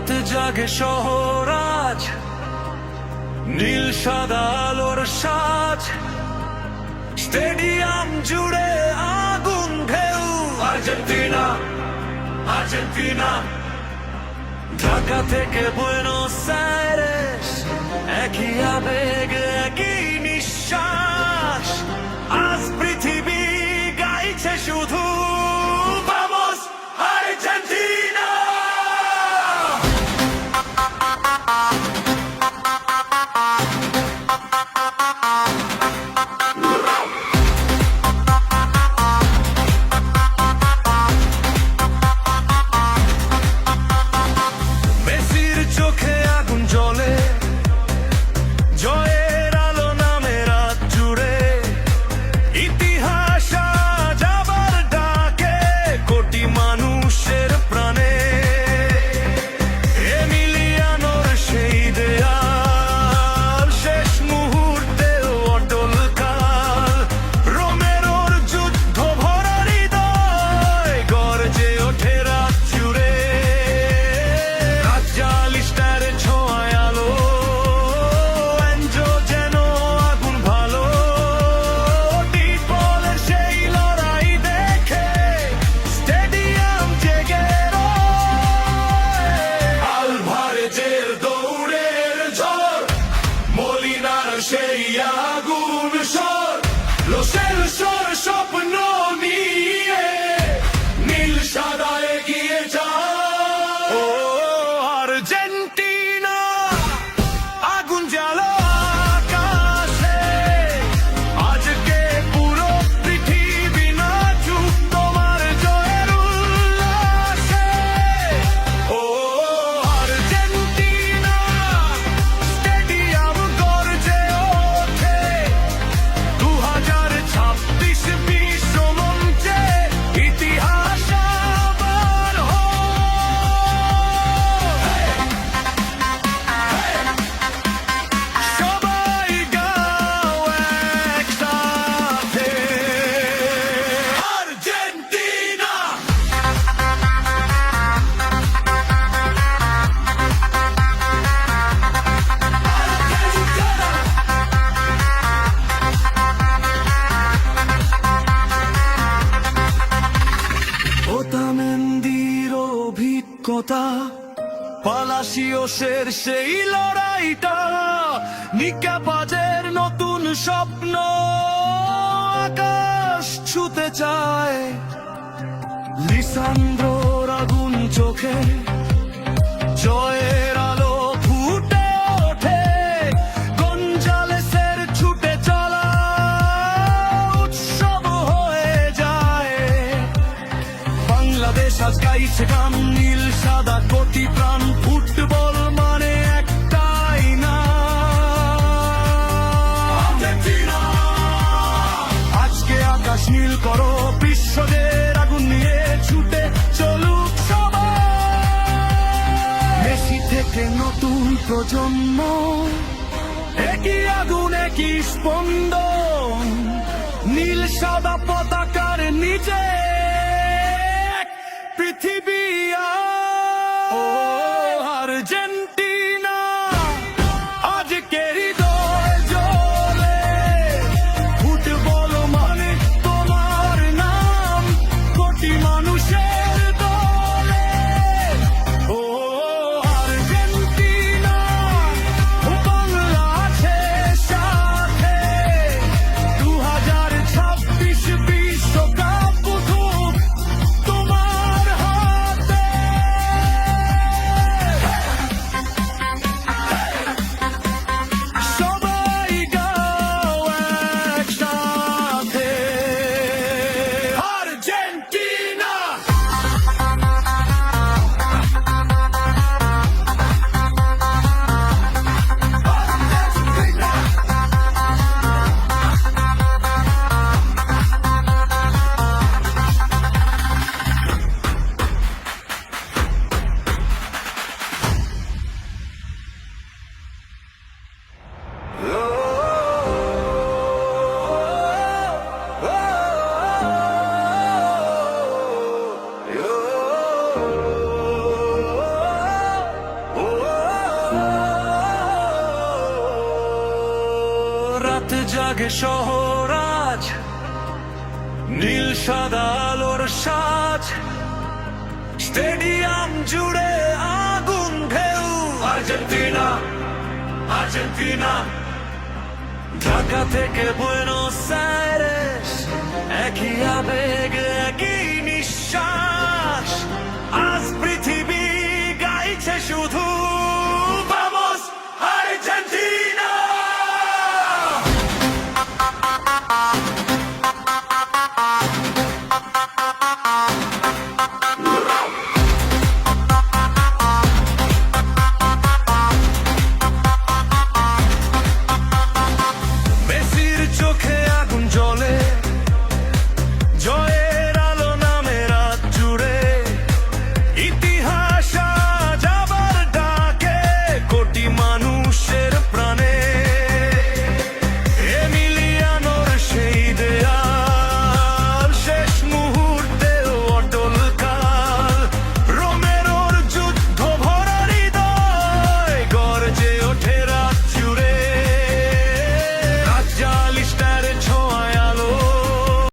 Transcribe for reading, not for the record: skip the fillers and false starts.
রাত জাগে শহর আজ, নীল সাদা আলোর সাজ, স্টেডিয়াম জুড়ে আগুন ঢেউ। আর্জেন্টিনা, আর্জেন্টিনা, ঢাকা থেকে বুয়েনোস আইরেস, একই আবেগ একই নিঃশ্বাস। আজ পৃথিবী গাইছে শুধু ভামোস আর্জেন্টিনা। মেসির চোখে আগুন জ্বলে, জয়ের আলো নামে রাত জুড়ে। ইতিহাস আজ আবার ডাকে কোটি মানুষের প্রাণে। এমিলিয়ানোর সেই দেয়াল, শেষ মুহূর্তে অটল কাল। রোমেরোর যুদ্ধ ভরা হৃদয়, গর্জে ওঠে রাত জুড়ে। রাজ্যালিস্টার ছোঁয়ায় আলো, এনজো যেন আগুন ভালো। ডিপলের সেই লড়াই দেখে স্টেডিয়াম জেগে রয়। আলভারেজের দৌড়ের ঝড়, মলিনার সেই আগুন স্বর। লো সেলসোর স্বপ্ন নিয়ে নীল সাদা এগিয়ে যায়। ও আর্জেন্টিনা, আগুন জ্বালো আকাশে। আজকে পুরো পৃথিবী নাচুক তোমার জয়ের উল্লাসে। ও আর্জেন্টিনা, স্টেডিয়াম গর্জে ওঠে। 2026 বিশ্ব মঞ্চে ইতিহাস আবার সবাই গাও একসাথে আর্জেন্টিনা। ওতামেন্দির অভিজ্ঞতা, পালাসিওসের সেই লড়াইটা। নিকাপাজের নতুন স্বপ্ন, আকাশ ছুতে চায়। লিসান্দ্রোর আগুন চোখে, জয়ের আলো ফুটে ওঠে। গঞ্জালেসের ছুটে চলা উৎসব হয়ে যায়। বাংলাদেশ আজ গাইছে গান, নীল সাদা কোটি প্রাণ। ফুটবল মানে একটাই না, আর্জেন্টিনা। আজকে আকাশ নীল করো, বিশ্বদের আগুন নিয়ে ছুটে চলুক সবাই। মেসি থেকে নতুন প্রজন্ম, একই আগুন একই স্পন্দন। নীল সাদা পতাকার নিচে এক পৃথিবী ও আর্জেন্টিনা। আজকে হৃদয় জ্বলে, ফুটবল মানে তোমার নাম। কোটি মানুষের দলে ও আর্জেন্টিনা। বাংলা আছে সাথে, 2026 বিশ্বকাপ উঠুক তোমার হাতে। সবাই গাও একসাথে আর্জেন্টিনা। জাগে শহর আজ, নীল সাদা আলোর সাজ, স্টেডিয়াম জুড়ে আগুন ঢেউ। আর্জেন্টিনা, আর্জেন্টিনা, ঢাকা থেকে বুয়েনোস আইরেস, একই আবেগ একই নিঃশ্বাস।